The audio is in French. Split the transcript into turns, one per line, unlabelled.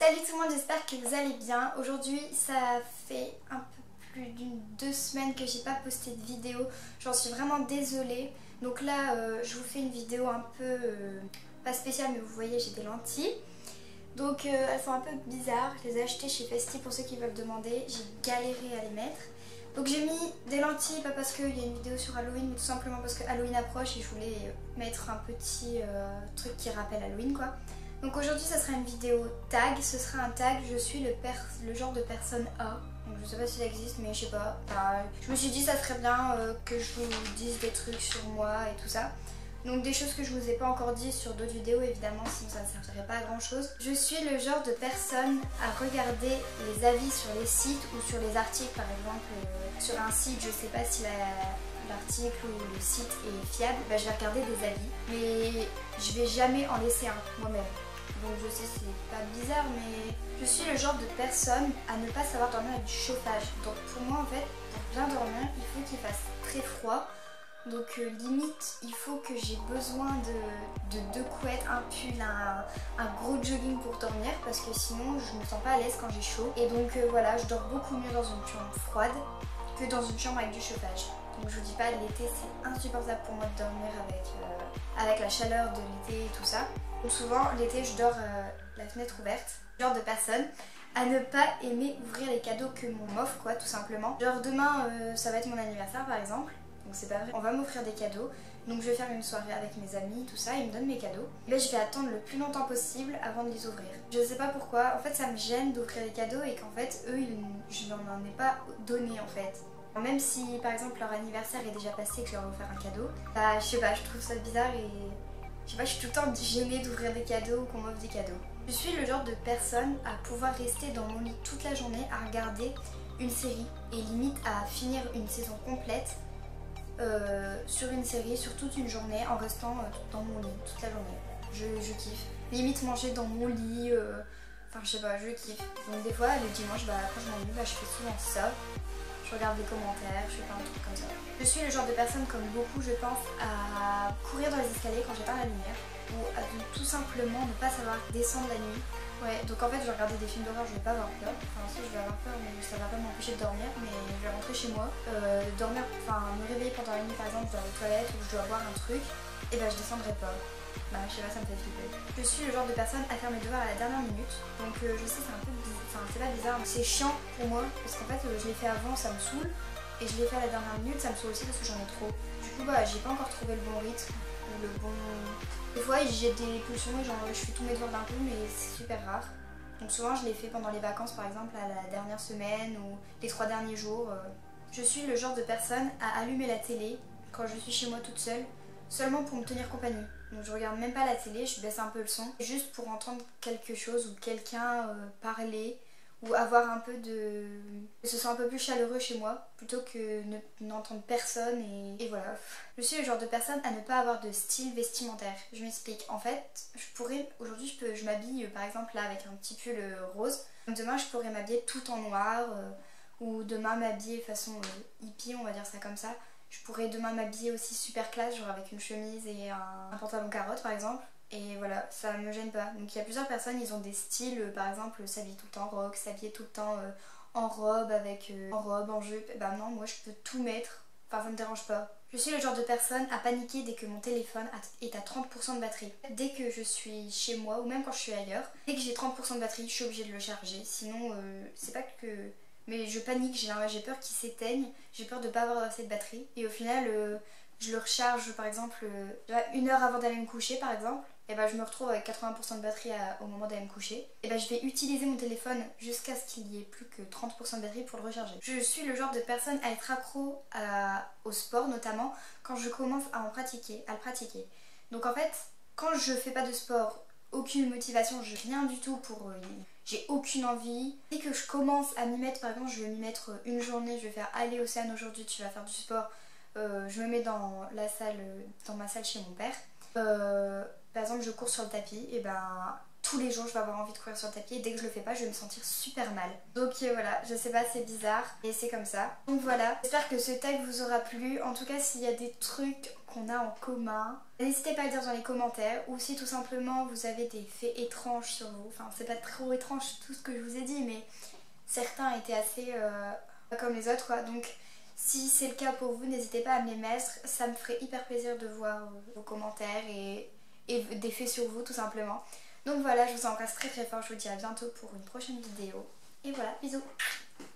Salut tout le monde, j'espère que vous allez bien. Aujourd'hui ça fait un peu plus d'2 semaines que j'ai pas posté de vidéo. J'en suis vraiment désolée. Donc là je vous fais une vidéo un peu pas spéciale, mais vous voyez j'ai des lentilles. Donc elles sont un peu bizarres. Je les ai achetées chez Festi pour ceux qui veulent demander. J'ai galéré à les mettre. Donc j'ai mis des lentilles, pas parce qu'il y a une vidéo sur Halloween, mais tout simplement parce que Halloween approche et je voulais mettre un petit truc qui rappelle Halloween quoi. Donc aujourd'hui ça sera une vidéo tag, ce sera un tag, je suis le genre de personne A. Donc je sais pas si ça existe mais je sais pas. Enfin, je me suis dit ça serait bien que je vous dise des trucs sur moi et tout ça. Donc des choses que je vous ai pas encore dit sur d'autres vidéos évidemment, sinon ça ne servirait pas à grand chose. Je suis le genre de personne à regarder les avis sur les sites ou sur les articles. Par exemple sur un site, je sais pas si l'article ou le site est fiable, bah, je vais regarder des avis. Mais je vais jamais en laisser un moi-même. Donc je sais c'est pas bizarre mais je suis le genre de personne à ne pas savoir dormir avec du chauffage. Donc pour moi en fait, pour bien dormir, il faut qu'il fasse très froid. Donc limite il faut que j'ai besoin de deux couettes, un pull, un gros jogging pour dormir parce que sinon je me sens pas à l'aise quand j'ai chaud. Et donc voilà, je dors beaucoup mieux dans une chambre froide que dans une chambre avec du chauffage. Donc je vous dis pas, l'été c'est insupportable pour moi de dormir avec la chaleur de l'été et tout ça. Donc souvent l'été je dors la fenêtre ouverte. Genre de personne à ne pas aimer ouvrir les cadeaux que mon m'offre quoi tout simplement. Genre demain ça va être mon anniversaire par exemple. Donc c'est pas vrai, on va m'offrir des cadeaux. Donc je vais faire une soirée avec mes amis, tout ça, ils me donnent mes cadeaux. Mais je vais attendre le plus longtemps possible avant de les ouvrir. Je sais pas pourquoi, en fait ça me gêne d'ouvrir les cadeaux et qu'en fait eux, je leur en ai pas donné en fait. Même si par exemple leur anniversaire est déjà passé et que je leur ai offert un cadeau, bah je sais pas, je trouve ça bizarre et je sais pas, je suis tout le temps gênée d'ouvrir des cadeaux ou qu'on m'offre des cadeaux. Je suis le genre de personne à pouvoir rester dans mon lit toute la journée à regarder une série et limite à finir une saison complète sur une série, sur toute une journée en restant dans mon lit toute la journée. Je kiffe. Limite manger dans mon lit, enfin je sais pas, je kiffe. Donc des fois le dimanche, bah, quand je m'ennuie, bah, je fais souvent ça. Je regarde des commentaires, je fais plein de trucs comme ça. Je suis le genre de personne comme beaucoup je pense à courir dans les escaliers quand j'éteins la lumière ou à tout simplement ne pas savoir descendre la nuit. Ouais, donc en fait je vais regarder des films d'horreur, je vais pas avoir peur. Enfin si je vais avoir peur mais ça va pas m'empêcher de dormir. Mais je vais rentrer chez moi, dormir, enfin me réveiller pendant la nuit par exemple, je dois aller aux toilettes ou je dois boire un truc, et bah je descendrai pas. Bah je sais pas, ça me fait flipper. Je suis le genre de personne à faire mes devoirs à la dernière minute. Donc je sais c'est un peu bizarre, enfin c'est pas bizarre, c'est chiant pour moi parce qu'en fait je l'ai fait avant, ça me saoule. Et je l'ai fait à la dernière minute, ça me saoule aussi parce que j'en ai trop. Du coup bah j'ai pas encore trouvé le bon rythme ou le bon... Des fois j'ai des pulsions et genre je fais tous mes devoirs d'un coup mais c'est super rare. Donc souvent je l'ai fait pendant les vacances par exemple à la dernière semaine ou les 3 derniers jours. Je suis le genre de personne à allumer la télé quand je suis chez moi toute seule, seulement pour me tenir compagnie. Donc je regarde même pas la télé, je baisse un peu le son, juste pour entendre quelque chose ou quelqu'un parler ou avoir un peu de... que ce soit un peu plus chaleureux chez moi plutôt que n'entendre personne et voilà. Je suis le genre de personne à ne pas avoir de style vestimentaire. Je m'explique. En fait, je pourrais... Aujourd'hui, je m'habille par exemple là avec un petit pull rose. Donc demain, je pourrais m'habiller tout en noir ou demain m'habiller façon hippie, on va dire ça comme ça. Je pourrais demain m'habiller aussi super classe, genre avec une chemise et un pantalon carotte par exemple. Et voilà, ça me gêne pas. Donc il y a plusieurs personnes, ils ont des styles, par exemple s'habiller tout le temps en rock, s'habiller tout le temps en robe, en robe, en jupe. Et bah non, moi je peux tout mettre, enfin ça me dérange pas. Je suis le genre de personne à paniquer dès que mon téléphone est à 30% de batterie. Dès que je suis chez moi ou même quand je suis ailleurs, dès que j'ai 30% de batterie, je suis obligée de le charger. Sinon, c'est pas que... Mais je panique, j'ai peur qu'il s'éteigne, j'ai peur de pas avoir assez de batterie. Et au final, je le recharge par exemple 1 heure avant d'aller me coucher par exemple. Et bah je me retrouve avec 80% de batterie au moment d'aller me coucher. Et bah je vais utiliser mon téléphone jusqu'à ce qu'il n'y ait plus que 30% de batterie pour le recharger. Je suis le genre de personne à être accro au sport, notamment quand je commence à le pratiquer. Donc en fait, quand je fais pas de sport, aucune motivation, j'ai rien du tout pour... j'ai aucune envie. Dès que je commence à m'y mettre, par exemple je vais m'y mettre une journée, je vais faire allez Océane aujourd'hui tu vas faire du sport. Je me mets dans la salle, dans ma salle chez mon père. Par exemple je cours sur le tapis, et ben tous les jours je vais avoir envie de courir sur le tapis et dès que je le fais pas je vais me sentir super mal. Donc voilà, je sais pas, c'est bizarre et c'est comme ça. Donc voilà, j'espère que ce tag vous aura plu. En tout cas s'il y a des trucs qu'on a en commun, n'hésitez pas à le dire dans les commentaires, ou si tout simplement vous avez des faits étranges sur vous. Enfin c'est pas trop étrange tout ce que je vous ai dit, mais certains étaient assez pas comme les autres quoi. Donc si c'est le cas pour vous, n'hésitez pas à me les mettre, ça me ferait hyper plaisir de voir vos commentaires et des faits sur vous tout simplement. Donc voilà, je vous embrasse très très fort, je vous dis à bientôt pour une prochaine vidéo. Et voilà, bisous.